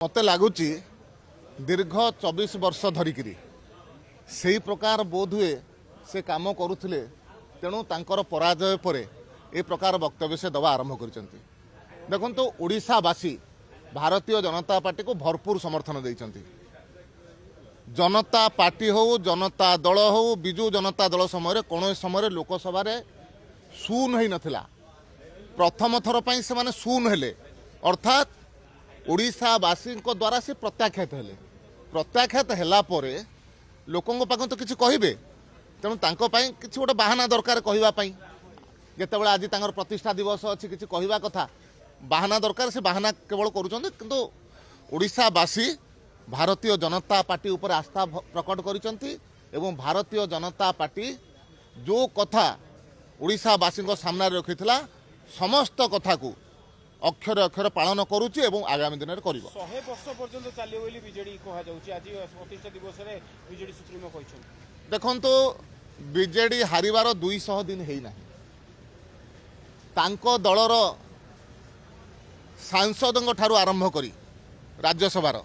मत लगुच दीर्घ 24 वर्ष धरिकी से प्रकार बोध हुए से काम करुले तेणु तांकर पराजय पर ए प्रकार वक्तव्य से दवा आरंभ कर देखो ओडिशावासी भारतीय जनता पार्टी को भरपूर समर्थन देइछन्ति। जनता पार्टी हो जनता दल हो विजु जनता दल समय कौन समय लोकसभा शून ही नथिला प्रथम थर पर से माने शून हेले अर्थात ओडिशावासी द्वारा से प्रत्याख्यात हेले प्रत्याख्यात हेला परे लोकों पाख तो किसी कहे तेणु किसी गोटे बाहाना दरकार कहवाई जितेबाला आज प्रतिष्ठा दिवस अच्छी किसी कहवा कथा बाहाना दरकार से बाहाना केवल करुँच ओडिशावासी भारतीय जनता पार्टी उपर आस्था प्रकट करिसेंति एवं भारतीय जनता पार्टी जो कथा ओडिशावासी सामने रखिथिला समस्त कथा को अक्षर अक्षर पालन करुच्ची एवं आगामी दिन में कर 100 वर्ष पर्यंत चलियो बोली बीजेडी कहा जाउची आज प्रतिष्ठा दिवस रे बीजेडी सुप्रीमो कहछन। देखंतु बीजेडी हारिबार 200 दिन हेई नाही तांको दलर सांसदों ठारू आरंभ करी राज्यसभार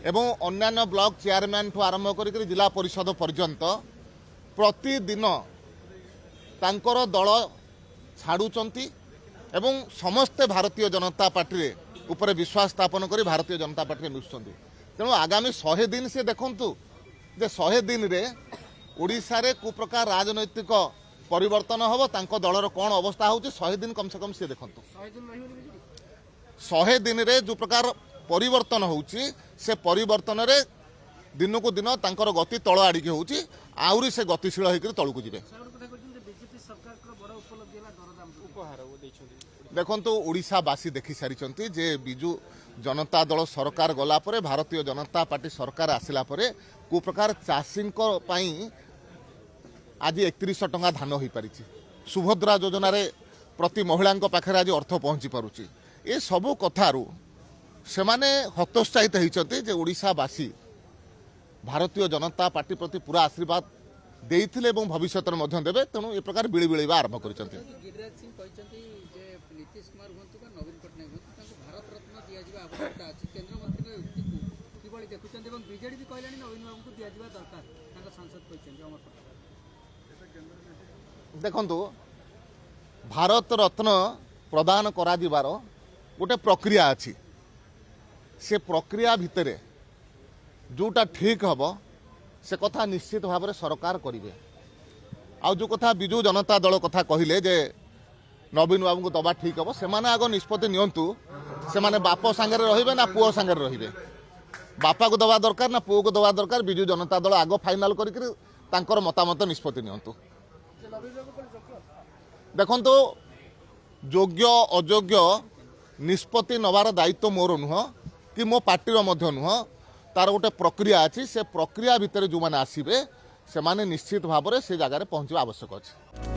एवं अन्यान्य ब्लॉक चेयरमैन ठू आरंभ करी जिला परिषद पर्यंत प्रतिदिन तांकर दल छाड़ुचंती एवं समस्ते भारतीय जनता पार्टी रे ऊपर विश्वास स्थापन करी भारतीय जनता पार्टी मिशुंट तेणु आगामी 100 दिन से देखंतु जे 100 दिन रे ओडिशा रे को प्रकार राजनैतिक परिवर्तन हम तांको दलर कौन अवस्था होची 100 दिन कम से कम से देखंतु 100 दिन रे जो प्रकार परिवर्तन होची से परिवर्तन रे दिन को दिन तांकर गति तल आड़िकी होची आउरी से गतिशील होकर तलू जीवे। देखंतु ओडिशावासी देखि सारी जे बिजु जनता दल सरकार गला परे भारतीय जनता पार्टी सरकार आसिला परे को प्रकार चाषी आज 3100 टंका धान हो पारी सुभद्रा योजना रे प्रति महिला पाखे आज अर्थ पहुँची पारुची ए सबू कथारू से माने हतोत्साहित होती जे ओडिशावासी भारतीय जनता पार्टी प्रति पूरा आशीर्वाद देइथिले एवं भविष्य में देवे तेणु ए प्रकार बिड़ी बिड़ेबा आरंभ कर देखंतु भारत रत्न प्रदान करा दिबार गोटे प्रक्रिया अच्छी से प्रक्रिया भितर जोटा ठीक हम से कथा निश्चित भाव में सरकार करेंगे आ जो कथा विजु जनता दल कथा कहले जे नवीन बाबू को दबा ठीक हम से आग निष्पत्ति नियंतु से माने बाप सांगे रहिबे ना पुओ सांगे रहिबे बापा को दबा दरकार ना पुओ को दबा दरकार विजु जनता दल आग फाइनाल करके तांकर मतामत निष्पत्ति नियंतु। देखंतु योग्य अयोग्य निष्पत्ति नवार दायित्व मोर नुह कि मो पार्टीर मध्य नुह तार गोटे प्रक्रिया अच्छी से प्रक्रिया भितर जो मैंने आसबे से निश्चित भाव में से जगह पहुँचवा आवश्यक अच्छे।